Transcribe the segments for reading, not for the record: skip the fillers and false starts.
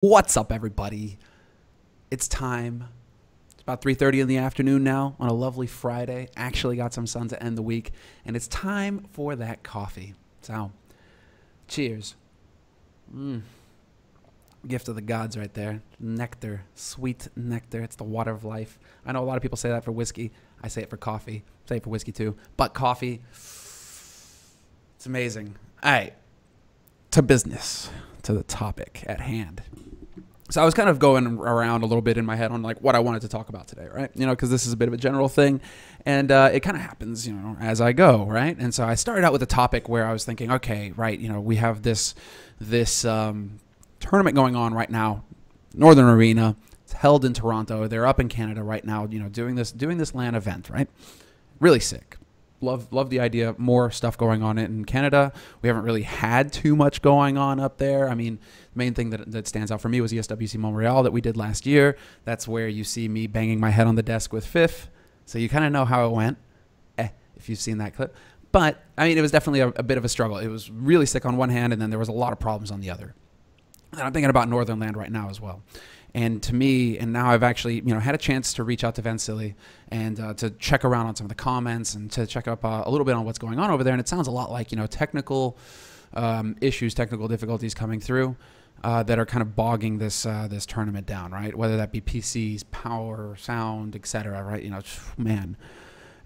What's up, everybody? It's time. It's about 3:30 in the afternoon now on a lovely Friday. Actually got some sun to end the week, and it's time for that coffee. So, cheers. Gift of the gods right there. Nectar, sweet nectar. It's the water of life. I know a lot of people say that for whiskey. I say it for coffee. I say it for whiskey too. But coffee, it's amazing. All right, to business, to the topic at hand. So I was kind of going around a little bit in my head on like what I wanted to talk about today, right? You know, because this is a bit of a general thing, and it kind of happens, you know, as I go, right? And so I started out with a topic where I was thinking, okay, right, you know, we have this tournament going on right now, Northern Arena. It's held in Toronto. They're up in Canada right now, you know, doing this LAN event, right? Really sick. Love the idea. More stuff going on in Canada. We haven't really had too much going on up there. I mean, the main thing that stands out for me was ESWC Montreal that we did last year. That's where you see me banging my head on the desk with Fifth. So you kind of know how it went, if you've seen that clip. But, I mean, it was definitely a bit of a struggle. It was really sick on one hand, and then there was a lot of problems on the other. And I'm thinking about Northern Land right now as well. And to me, and now I've actually, you know, had a chance to reach out to Vansili and to check around on some of the comments and to check up a little bit on what's going on over there. And it sounds a lot like, you know, technical issues, technical difficulties coming through that are kind of bogging this this tournament down, right? Whether that be PCs, power, sound, etc., right? You know, man.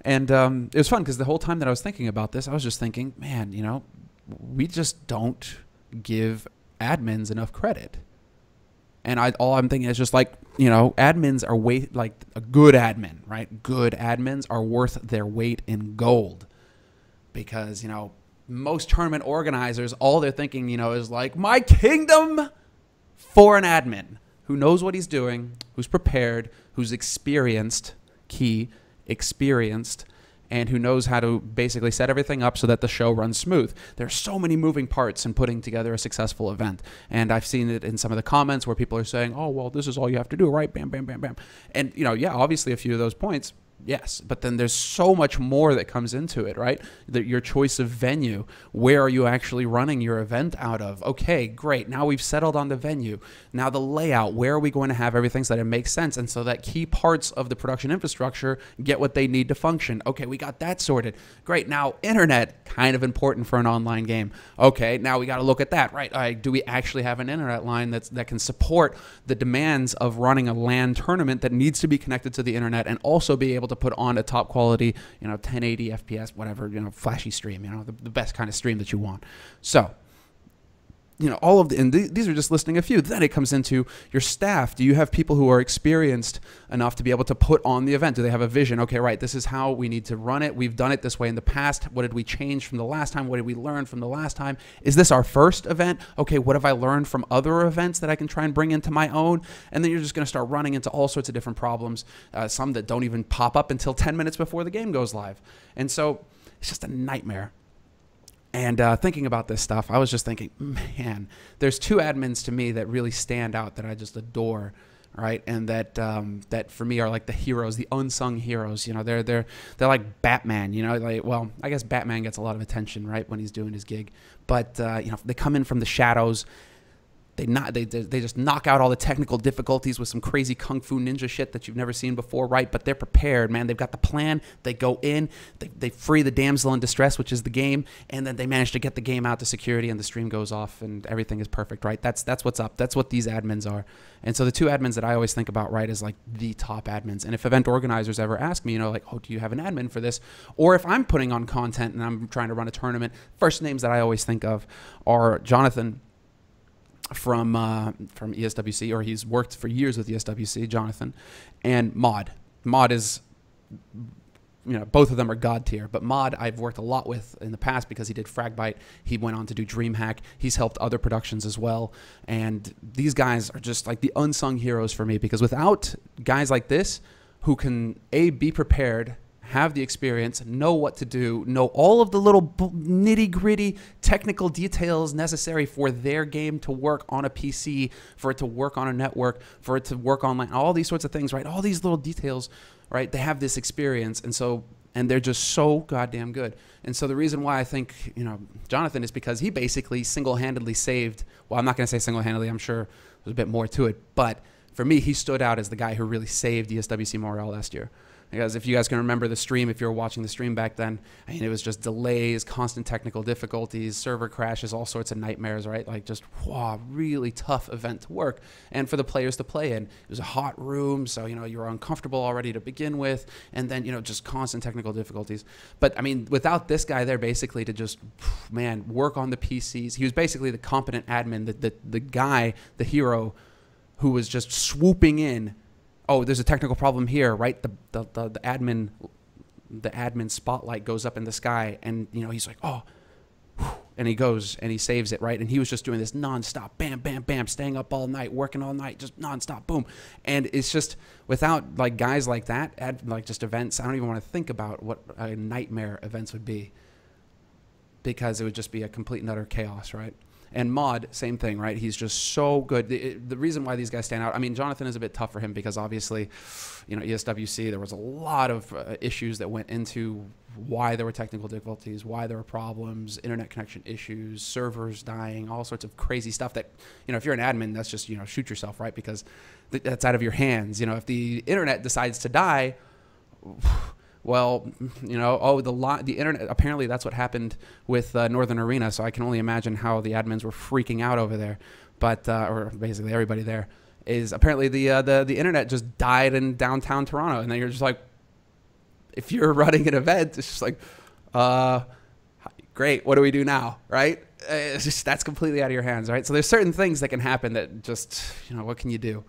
And it was fun because the whole time that I was thinking about this, I was just thinking, man, you know, we just don't give admins enough credit. And all I'm thinking is just like, you know, admins are like a good admin, right? Good admins are worth their weight in gold because, you know, most tournament organizers, all they're thinking, you know, is like, my kingdom for an admin who knows what he's doing, who's prepared, who's experienced, experienced, and who knows how to basically set everything up so that the show runs smooth. There's so many moving parts in putting together a successful event. And I've seen it in some of the comments where people are saying, oh, well, this is all you have to do, right? Bam, bam, bam, bam. And, you know, yeah, obviously a few of those points, yes, but then there's so much more that comes into it, right? Your choice of venue. Where are you actually running your event out of? Okay, great. Now we've settled on the venue. Now the layout. Where are we going to have everything so that it makes sense and so that key parts of the production infrastructure get what they need to function? Okay, we got that sorted. Great. Now internet, kind of important for an online game. Okay, now we got to look at that, right? Do we actually have an internet line that can support the demands of running a LAN tournament that needs to be connected to the internet and also be able to put on a top quality, you know, 1080 FPS, whatever, you know, flashy stream, you know, the best kind of stream that you want. So, you know, all of the, and these are just listing a few. Then it comes into your staff. Do you have people who are experienced enough to be able to put on the event? Do they have a vision? Okay, right, this is how we need to run it. We've done it this way in the past. What did we change from the last time? What did we learn from the last time? Is this our first event? Okay, what have I learned from other events that I can try and bring into my own? And then you're just going to start running into all sorts of different problems, some that don't even pop up until 10 minutes before the game goes live. And so it's just a nightmare. And thinking about this stuff, I was just thinking, man, there's two admins to me that really stand out that I just adore, right? And that that for me are like the heroes, the unsung heroes. You know, they're like Batman. You know, like, well, I guess Batman gets a lot of attention, right, when he's doing his gig. But you know, they come in from the shadows. They just knock out all the technical difficulties with some crazy kung fu ninja shit that you've never seen before, right? But they're prepared, man. They've got the plan. They go in. They free the damsel in distress, which is the game, and then they manage to get the game out to security, and the stream goes off, and everything is perfect, right? That's what's up. That's what these admins are. And so the two admins that I always think about, right, is like the top admins. And if event organizers ever ask me, you know, like, oh, do you have an admin for this? Or if I'm putting on content and I'm trying to run a tournament, first names that I always think of are Jonathan from ESWC, or he's worked for years with ESWC, Jonathan, and Mod. Mod is, you know, both of them are god tier, but Mod I've worked a lot with in the past because he did Fragbite. He went on to do DreamHack. He's helped other productions as well. And these guys are just like the unsung heroes for me, because without guys like this who can, A, be prepared, have the experience, know what to do, know all of the little nitty-gritty technical details necessary for their game to work on a PC, for it to work on a network, for it to work online, all these sorts of things, right? All these little details, right? They have this experience, and they're just so goddamn good. And so the reason why I think, you know, Jonathan is because he basically single-handedly saved, well, I'm not going to say single-handedly, I'm sure There's a bit more to it. But for me, he stood out as the guy who really saved ESWC morale last year. Because if you guys can remember the stream, if you were watching the stream back then, I mean, it was just delays, constant technical difficulties, server crashes, all sorts of nightmares, right? Like just, wow, really tough event to work and for the players to play in. It was a hot room, so, you know, you were uncomfortable already to begin with, and then, you know, just constant technical difficulties. But, I mean, without this guy there basically to just, man, work on the PCs, he was basically the competent admin, the guy, the hero who was just swooping in. Oh, there's a technical problem here, right? The admin spotlight goes up in the sky, and you know he's like, oh, whew, and he goes and he saves it, right? And he was just doing this nonstop, bam, bam, bam, staying up all night, working all night, just nonstop, boom. And it's just without like guys like that, like just events, I don't even want to think about what a nightmare events would be, because it would just be a complete and utter chaos, right? And Mod, same thing, right? He's just so good. The reason why these guys stand out, I mean, Jonathan is a bit tough for him because obviously, you know, ESWC, there was a lot of issues that went into why there were technical difficulties, why there were problems, internet connection issues, servers dying, all sorts of crazy stuff that, you know, if you're an admin, that's just, you know, shoot yourself, right? Because that's out of your hands. You know, if the internet decides to die, well, you know, oh, the internet, apparently that's what happened with Northern Arena, so I can only imagine how the admins were freaking out over there. But, or basically everybody there, is apparently the internet just died in downtown Toronto, and then you're just like, if you're running an event, it's just like, great, what do we do now, right? It's just, that's completely out of your hands, right? So there's certain things that can happen that just, you know, what can you do?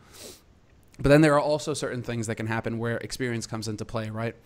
But then there are also certain things that can happen where experience comes into play, right?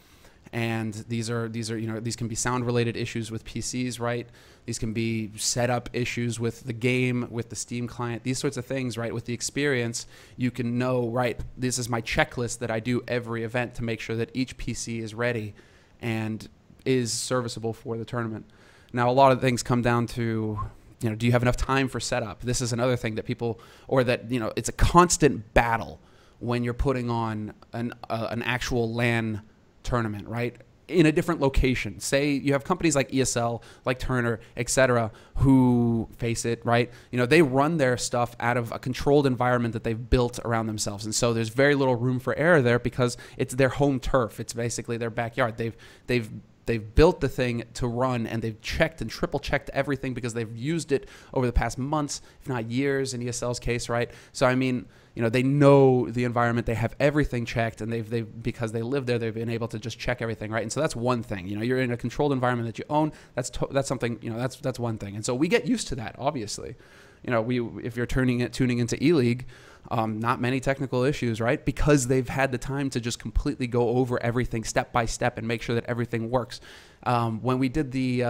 And these are, you know, these can be sound related issues with PCs, right? These can be setup issues with the game, with the Steam client, these sorts of things, right? With the experience, you can know, right, this is my checklist that I do every event to make sure that each PC is ready and is serviceable for the tournament. Now, a lot of things come down to, you know, do you have enough time for setup? This is another thing that people, or that, you know, it's a constant battle when you're putting on an actual LAN tournament, right? In a different location. Say you have companies like ESL, like Turner, etc., who face it, right? You know, they run their stuff out of a controlled environment that they've built around themselves, and so there's very little room for error there because it's their home turf. It's basically their backyard. They've built the thing to run, and they've checked and triple checked everything because they've used it over the past months, if not years, in ESL's case, right? So I mean, you know, they know the environment, they have everything checked, and they've because they live there, they've been able to just check everything, right? And so that's one thing. You know, you're in a controlled environment that you own. That's something. You know, that's one thing. And so we get used to that, obviously. You know, if you're tuning into E-League, not many technical issues, right? Because they've had the time to just completely go over everything step by step and make sure that everything works. When we did the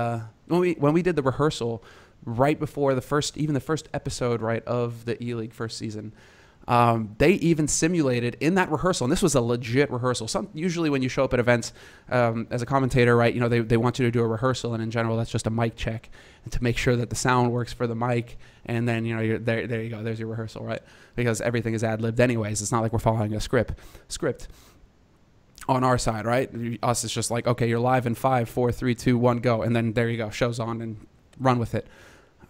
when we did the rehearsal right before the first episode, right, of the E-League first season, they even simulated in that rehearsal, and this was a legit rehearsal. Usually when you show up at events as a commentator, right, you know, they want you to do a rehearsal, and in general that's just a mic check and to make sure that the sound works for the mic, and then, you know, you're there you go, there's your rehearsal, right? Because everything is ad-libbed anyways. It's not like we're following a script on our side, right? Us, it's just like, okay, you're live in 5, 4, 3, 2, 1, go, and then there you go, show's on, and run with it.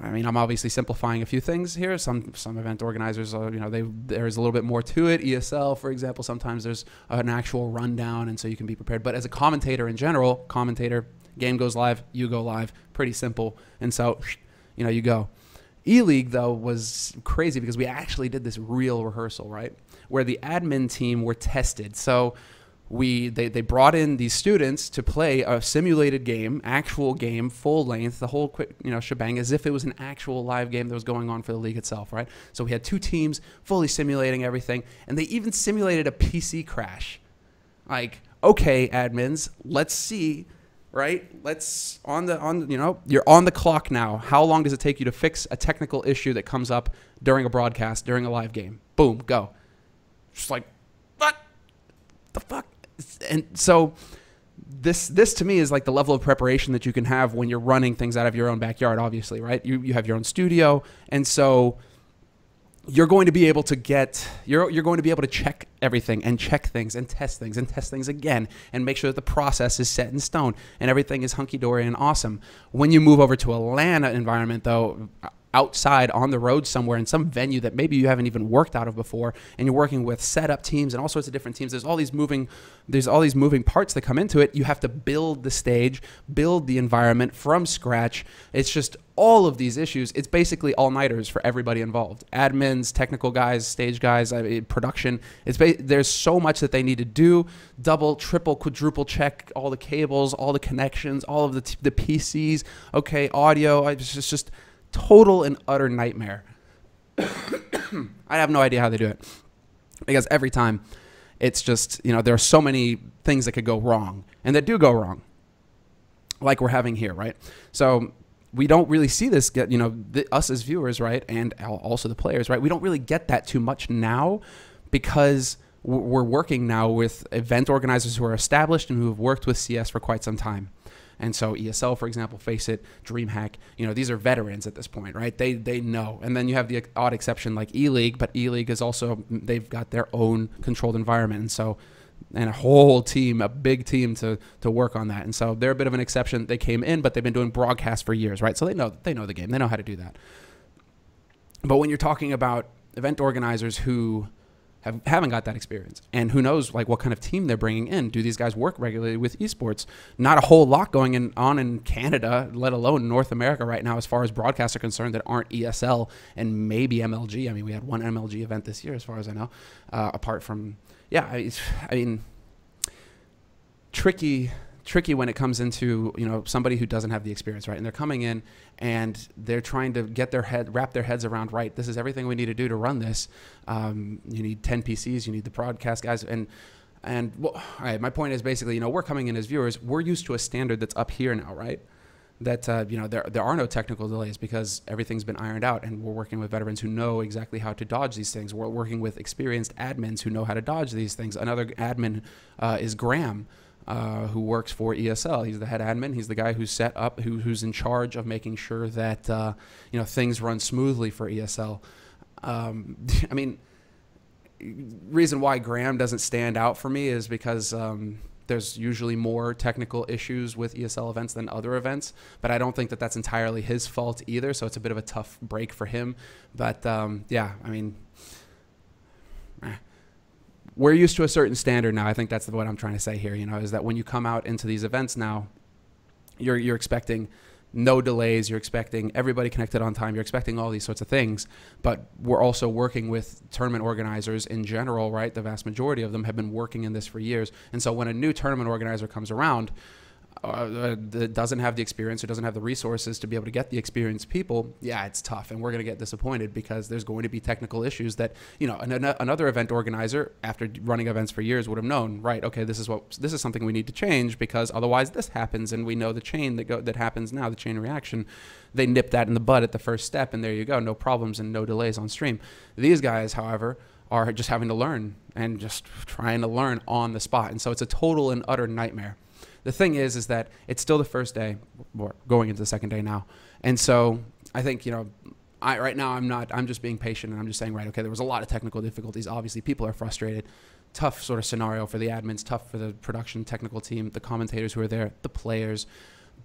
I mean, I'm obviously simplifying a few things here. Some event organizers, you know, there's a little bit more to it. ESL, for example, sometimes there's an actual rundown, and so you can be prepared. But as a commentator in general, game goes live, you go live, pretty simple. And so, you know, you go. E-League, though, was crazy because we actually did this real rehearsal, right, where the admin team were tested. So they brought in these students to play a simulated game, actual game, full length, the whole shebang, as if it was an actual live game that was going on for the league itself, right? So we had two teams fully simulating everything, and they even simulated a PC crash. Like, okay, admins, let's see, right? You're on the clock now. How long does it take you to fix a technical issue that comes up during a broadcast, during a live game? Boom, go. Just like, what the fuck? And so this to me is like the level of preparation that you can have when you're running things out of your own backyard, obviously, right? You have your own studio, and so you're going to be able to check everything and check things and test things again and make sure that the process is set in stone and everything is hunky-dory and awesome. When you move over to a LAN environment, though, outside on the road somewhere in some venue that maybe you haven't even worked out of before, and you're working with setup teams and all sorts of different teams. There's all these moving parts that come into it. You have to build the stage, build the environment from scratch. It's just all of these issues. It's basically all-nighters for everybody involved. Admins, technical guys, stage guys, production. There's so much that they need to do. Double, triple, quadruple check all the cables, all the connections, all of the PCs. Okay, audio. It's just total and utter nightmare. I have no idea how they do it, because every time it's just, there are so many things that could go wrong and that do go wrong, like we're having here, right? So we don't really see this get, us as viewers, right? And also the players, right? We don't really get that too much now, because we're working now with event organizers who are established and who have worked with CS for quite some time. And so ESL, for example, Face It, DreamHack, these are veterans at this point, right? They know. And then you have the odd exception like E-League, but E-League is also, they've got their own controlled environment. And so, and a whole team, a big team to work on that. And so they're a bit of an exception. They came in, but they've been doing broadcast for years, right? So they know the game. They know how to do that. But when you're talking about event organizers who haven't got that experience, and who knows like what kind of team they're bringing in. Do these guys work regularly with esports? Not a whole lot going on in Canada, let alone North America right now, as far as broadcasts are concerned, that aren't ESL and maybe MLG. I mean, we had one MLG event this year, as far as I know, apart from, tricky when it comes into somebody who doesn't have the experience, right? And they're coming in and they're trying to wrap their heads around, right, this is everything we need to do to run this. You need 10 PCs, you need the broadcast guys, and well, all right, my point is basically, we're coming in as viewers, we're used to a standard that's up here now, right? That there are no technical delays because everything's been ironed out, and we're working with veterans who know exactly how to dodge these things. We're working with experienced admins who know how to dodge these things. Another admin is Graham, who works for ESL. He's the head admin. He's the guy who's set up, who's in charge of making sure that things run smoothly for ESL. I mean, reason why Graham doesn't stand out for me is because there's usually more technical issues with ESL events than other events, but I don't think that that's entirely his fault either. So it's a bit of a tough break for him. But yeah, I mean, we're used to a certain standard now. I think that's what I'm trying to say here, is that when you come out into these events now, you're expecting no delays, you're expecting everybody connected on time, you're expecting all these sorts of things, but we're also working with tournament organizers in general, right? The vast majority of them have been working in this for years. And so when a new tournament organizer comes around, that doesn't have the experience or doesn't have the resources to be able to get the experienced people, yeah, it's tough, and we're going to get disappointed because there's going to be technical issues that another event organizer, after running events for years, would have known, right? Okay, this is something we need to change because otherwise this happens, and we know the chain that happens now, the chain reaction. They nip that in the bud at the first step, and there you go, no problems and no delays on stream. These guys, however, are just having to learn and just trying to learn on the spot, and so it's a total and utter nightmare. The thing is that it's still the first day. We're going into the second day now. And so I think, right now I'm just being patient, and I'm just saying, right, okay, there was a lot of technical difficulties. Obviously, people are frustrated. Tough sort of scenario for the admins, tough for the production technical team, the commentators who are there, the players.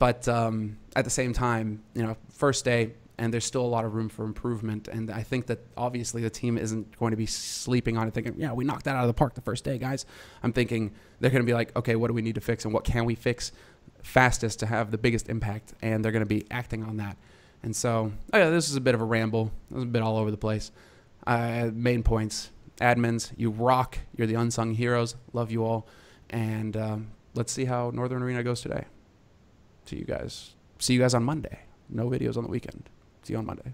But at the same time, first day, and there's still a lot of room for improvement. And I think that obviously the team isn't going to be sleeping on it thinking, yeah, we knocked that out of the park the first day, guys. I'm thinking they're going to be like, okay, what do we need to fix, and what can we fix fastest to have the biggest impact? And they're going to be acting on that. And so, this is a bit of a ramble. It was a bit all over the place. Main points. Admins, you rock. You're the unsung heroes. Love you all. And let's see how Northern Arena goes today. See you guys on Monday. No videos on the weekend. See you on Monday.